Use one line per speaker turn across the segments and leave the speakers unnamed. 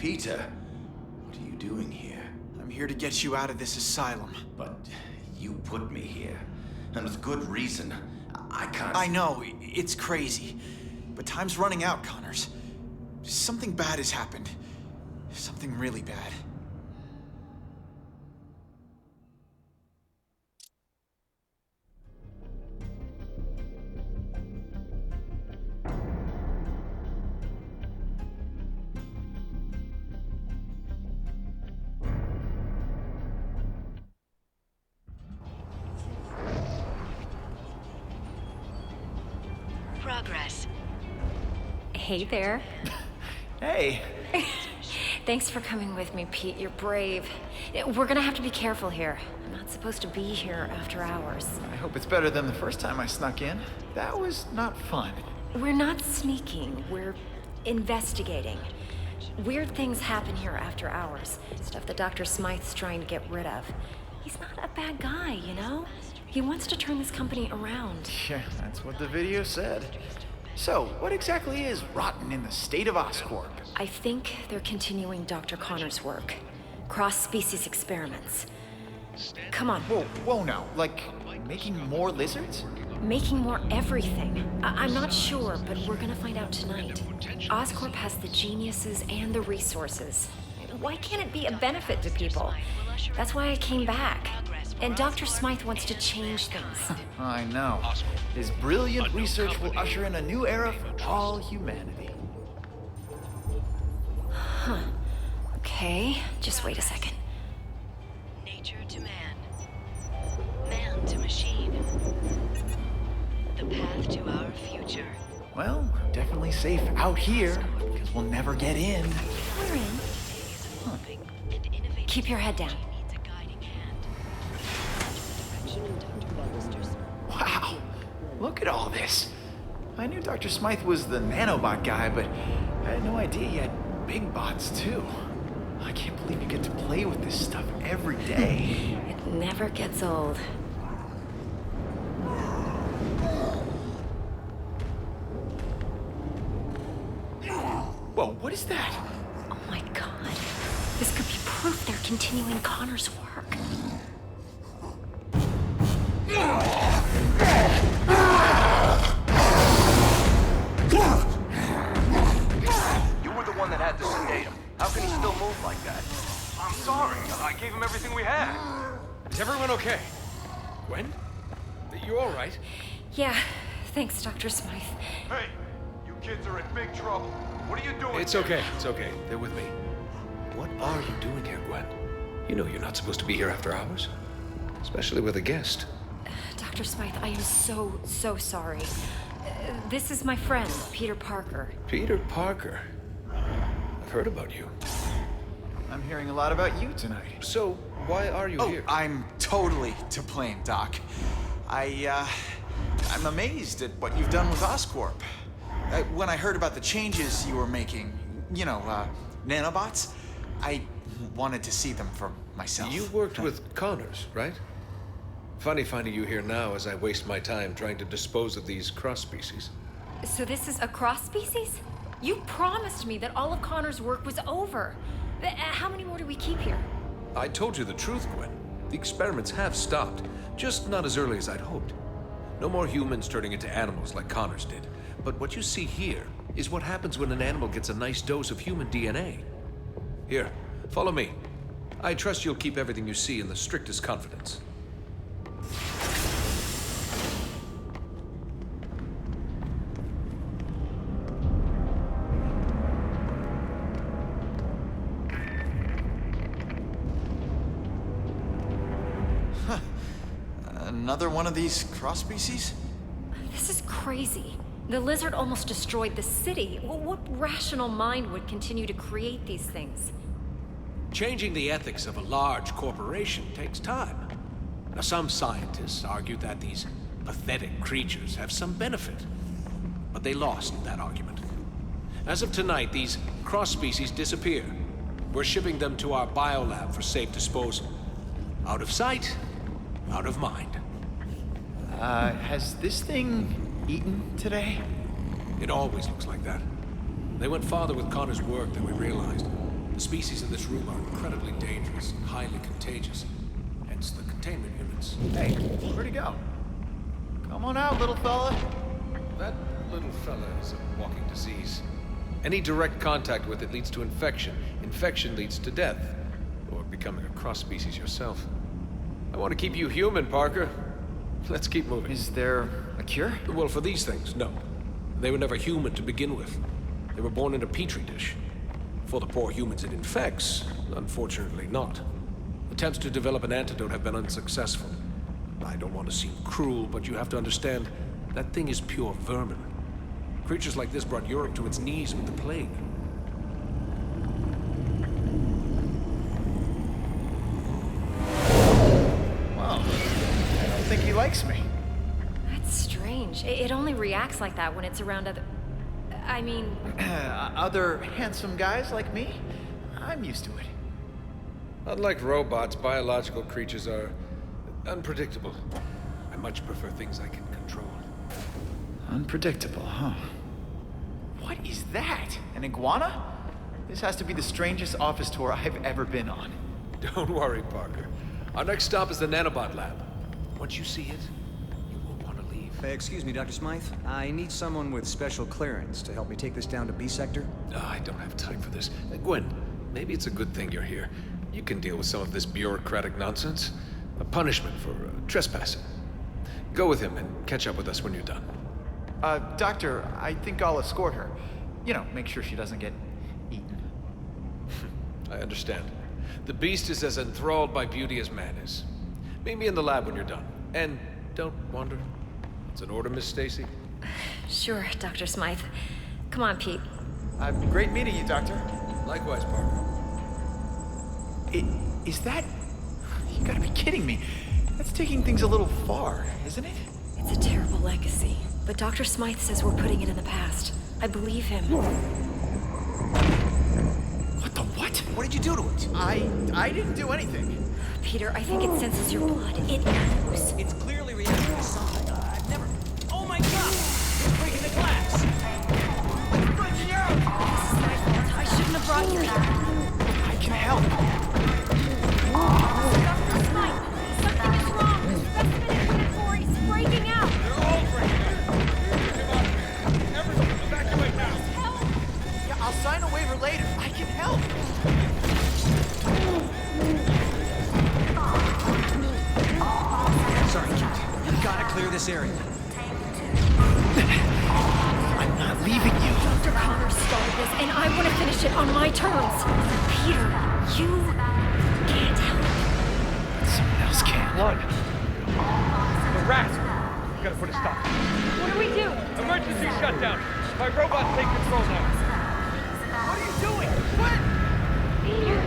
Peter, what are you doing here?
I'm here to get you out of this asylum.
But you put me here, and with good reason. I can't...
I know, it's crazy. But time's running out, Connors. Something bad has happened. Something really bad.
Progress.
Hey there.
Hey.
Thanks for coming with me, Pete. You're brave. We're gonna have to be careful here. I'm not supposed to be here after hours.
I hope it's better than the first time I snuck in. That was not fun.
We're not sneaking. We're investigating. Weird things happen here after hours. Stuff that Dr. Smythe's trying to get rid of. He's not a bad guy, you know? He wants to turn this company around.
Yeah, that's what the video said. So, what exactly is rotten in the state of Oscorp?
I think they're continuing Dr. Connor's work. Cross-species experiments. Come on.
Whoa now. Like, making more lizards?
Making more everything. I'm not sure, but we're gonna find out tonight. Oscorp has the geniuses and the resources. Why can't it be a benefit to people? That's why I came back. And Dr. Smythe wants to change things.
I know. His brilliant research will usher in a new era for all humanity.
Huh. Okay, just wait a second.
Nature to man. Man to machine. The path to our future.
Well, we're definitely safe out here, because we'll never get in.
We're in. Keep your head down.
Wow, look at all this. I knew Dr. Smythe was the nanobot guy, but I had no idea he had big bots too. I can't believe you get to play with this stuff every day.
It never gets old.
Whoa, what is that?
Oh my god. This could be proof they're continuing Connor's work.
You were the one that had to sedate him. How can he still move like that?
I'm sorry. I gave him everything we had. Is everyone okay? Gwen? You all right?
Yeah, thanks, Dr. Smythe.
Hey, you kids are in big trouble. What are you doing? It's okay. It's okay. They're with me. What are you doing here, Gwen? You know you're not supposed to be here after hours. Especially with a guest.
Dr. Smythe, I am so sorry. This is my friend, Peter Parker.
Peter Parker? I've heard about you.
I'm hearing a lot about you tonight.
So, why are you here?
I'm totally to blame, Doc. I'm amazed at what you've done with Oscorp. When I heard about the changes you were making, nanobots, I wanted to see them for myself.
You worked with Connors, right? Funny finding you here now as I waste my time trying to dispose of these cross-species.
So this is a cross-species? You promised me that all of Connor's work was over. How many more do we keep here?
I told you the truth, Gwen. The experiments have stopped, just not as early as I'd hoped. No more humans turning into animals like Connors did. But what you see here is what happens when an animal gets a nice dose of human DNA. Here, follow me. I trust you'll keep everything you see in the strictest confidence.
Another one of these cross-species?
This is crazy. The lizard almost destroyed the city. What rational mind would continue to create these things?
Changing the ethics of a large corporation takes time. Now, some scientists argue that these pathetic creatures have some benefit, but they lost that argument. As of tonight, these cross-species disappear. We're shipping them to our biolab for safe disposal. Out of sight, out of mind.
Has this thing eaten today?
It always looks like that. They went farther with Connor's work than we realized. The species in this room are incredibly dangerous and highly contagious, hence the containment units.
Hey, where'd he go? Come on out, little fella.
That little fella is a walking disease. Any direct contact with it leads to infection. Infection leads to death. Or becoming a cross-species yourself. I want to keep you human, Parker. Let's keep moving.
Is there a cure?
Well, for these things, no. They were never human to begin with. They were born in a petri dish. For the poor humans it infects, unfortunately not. Attempts to develop an antidote have been unsuccessful. I don't want to seem cruel, but you have to understand, that thing is pure vermin. Creatures like this brought Europe to its knees with the plague.
Well, I don't think he likes me.
That's strange. It only reacts like that when it's around other... I mean...
Other handsome guys like me? I'm used to it.
Unlike robots, biological creatures are unpredictable. I much prefer things I can control.
Unpredictable, huh? What is that? An iguana? This has to be the strangest office tour I've ever been on.
Don't worry, Parker. Our next stop is the nanobot lab. Once you see it, you won't want to leave.
Excuse me, Dr. Smythe. I need someone with special clearance to help me take this down to B sector.
I don't have time for this. Gwen, maybe it's a good thing you're here. You can deal with some of this bureaucratic nonsense. A punishment for trespassing. Go with him and catch up with us when you're done.
Doctor, I think I'll escort her. You know, make sure she doesn't get eaten.
I understand. The beast is as enthralled by beauty as man is. Meet me in the lab when you're done. And don't wander. It's an order, Miss Stacy.
Sure, Dr. Smythe. Come on, Pete.
Great meeting you, Doctor.
Likewise, Parker.
Is that... You gotta be kidding me. That's taking things a little far, isn't it?
It's a terrible legacy, but Dr. Smythe says we're putting it in the past. I believe him.
What the what?
What did you do to it?
I didn't do anything.
Peter, I think it senses your blood. It knows.
It's clearly reacting to something. I've never... Oh my god! It's breaking the glass! It's breaking out!
This is my fault. I shouldn't have brought you here.
I can help.
Dr. Smythe, something is wrong. The specimen inventory is breaking out.
They're all breaking out. Everyone, evacuate now.
Help!
Yeah, I'll sign a waiver later. I can help.
Sorry, Kate. You gotta clear this area.
I'm not leaving you.
Dr. Connor started this, and I want to finish it on my terms. Peter, you can't help.
Someone else can.
One. The rat. We gotta put a stop.
What do we do?
Emergency shutdown. My robots take control now.
What are you doing? What?
Peter!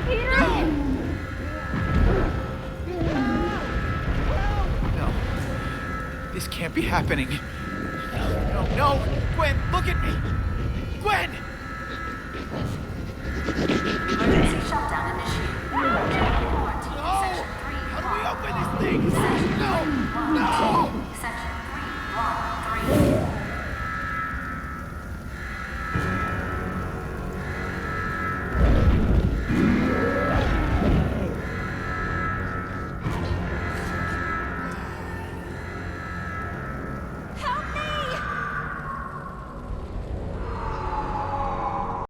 Peter!
No. This can't be happening. No, Gwen, look at me.